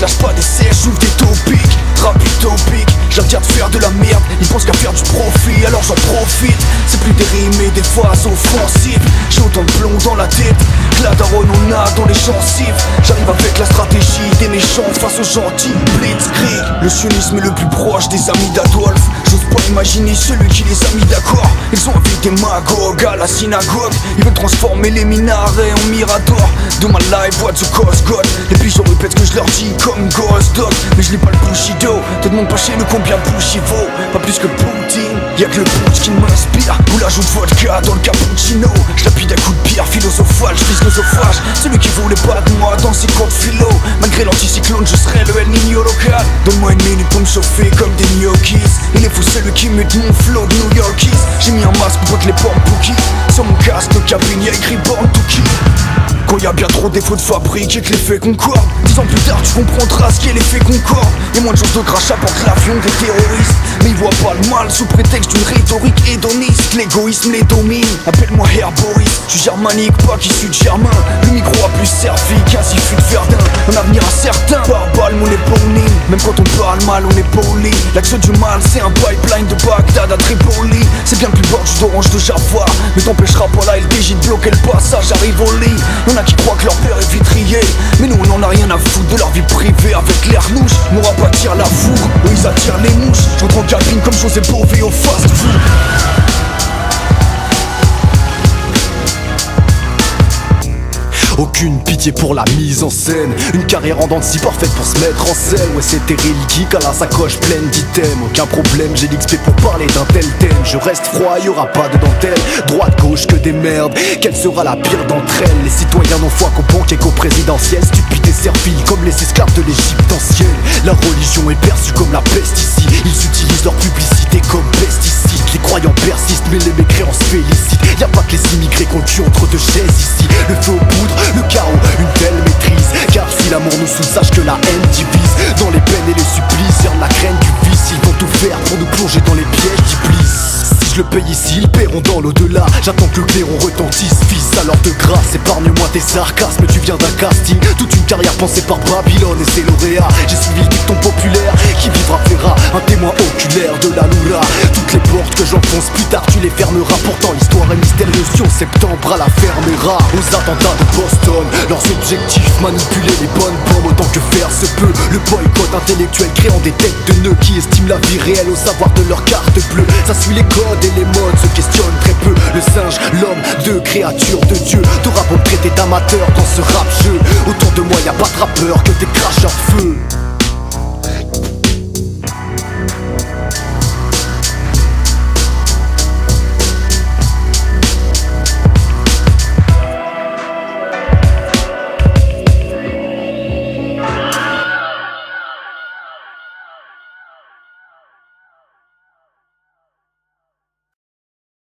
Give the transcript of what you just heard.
je lâche pas des sèches, j'ouvre des topics, rap utopique. Je regarde faire de la merde, ils pensent qu'à faire du profit, alors j'en profite. C'est plus des rimes et des phases offensives. J'ai autant de plomb dans la tête que la daronne on a dans les gencives. J'arrive avec la stratégie des méchants face aux gentils. Blitzkrieg, le sionisme est le plus proche des amis d'Adolphe. J'ose pas imaginer celui qui les a mis d'accord. Ils ont envie des magogues à la synagogue. Ils veulent transformer les minarets en miradors. De ma life, what the cause God. Et puis je répète ce que je leur dis comme Ghost Dog. Mais je lis pas le Bushido. Te demande pas chez nous combien Bush il vaut. Pas plus que Poutine. Y'a que le putsch qui m'inspire. Ou l'ajout de vodka dans le cappuccino. Je lapide à coups de pierre philosophale. Je vise l'osophage. Celui qui voulait pas de moi dans ses cours de philo. Malgré l'anticyclone je serai le El Niño local. Donne-moi une minute pour me chauffer comme des gnocchis. Il est fou celui qui met mon flow de New Yorkies. J'ai mis un masque pour que les portes Pookie. Sur mon casque de cabine y'a écrit Born to Kill. Quand y'a bien trop de défauts de fabrique et que l'effet concorde, 10 ans plus tard tu comprendras ce qu'est l'effet concorde. Y'a moins de chances de crachat porte l'avion des terroristes. Mais ils voient pas le mal sous prétexte d'une rhétorique hédoniste. L'égoïsme les domine, appelle-moi Herr Boris. Je suis germanique, pas qu'issu de Germain. Le micro a plus servi qu'un sifflet de Verdun. Un avenir incertain, par balle mon éponyme. Même quand on parle mal on est poli. L'axe du mal c'est un pipeline de Bagdad à Tripoli. C'est bien le plus gorge d'orange de Java. Mais t'empêchera pas la LDJ de bloquer le passage à Rivoli. Y'en a qui croient que leur père est vitrier. Mais nous on en a rien à foutre de leur vie privée. Avec l'air louche, mon rap attire la foudre. Eux ils attirent les mouches. J'entre en cabine comme José Bové au fast food. Aucune pitié pour la mise en scène. Une carrière en dents de scie parfaite pour se mettre en scène. Ouais c'était Terry Geek à la sacoche pleine d'items. Aucun problème, j'ai l'XP pour parler d'un tel thème. Je reste froid, y'aura pas de dentelle. Droite, gauche, que des merdes. Quelle sera la pire d'entre elles? Les citoyens n'ont foi qu'au banque et qu'au présidentiel. Stupide et servile comme les esclaves de l'Égypte ancienne. La religion est perçue comme la peste ici. Ils utilisent leur publicité comme pesticides. Les croyants persistent mais les mécréants se félicitent. Y'a pas que les immigrés qu'on tue entre deux chaises ici. Le feu aux poudres, le chaos, une telle maîtrise. Car si l'amour nous saoule, sache que la haine divise. Dans les peines et les supplices, y'a de la graine du vice. Ils vont tout faire pour nous plonger dans les pièges d'Iblis. Si je le paye ici, ils paieront dans l'au-delà. J'attends que le clairon retentisse, fils, alors de grâce. Épargne-moi tes sarcasmes, tu viens d'un casting. Toute une carrière pensée par Babylone et ses lauréats. J'ai suivi le dicton populaire, qui vivra verra. Un témoin oculaire de la Loura. Toutes les portes que j'enfonce plus tard tu les fermeras. Pourtant l'histoire est mystérieuse, si en septembre à la fermera. Aux attentats de Boston, leurs objectifs, manipuler les bonnes bombes autant que faire se peut. Le boycott intellectuel créant des têtes de nœuds qui estiment la vie réelle au savoir de leur carte bleue. Ça suit les codes et les modes, se questionne très peu. Le singe, l'homme, deux créatures de Dieu. T'auras beau me traiter d'amateur dans ce rap jeu. Autour de moi y'a pas de rappeurs que des cracheurs de feu.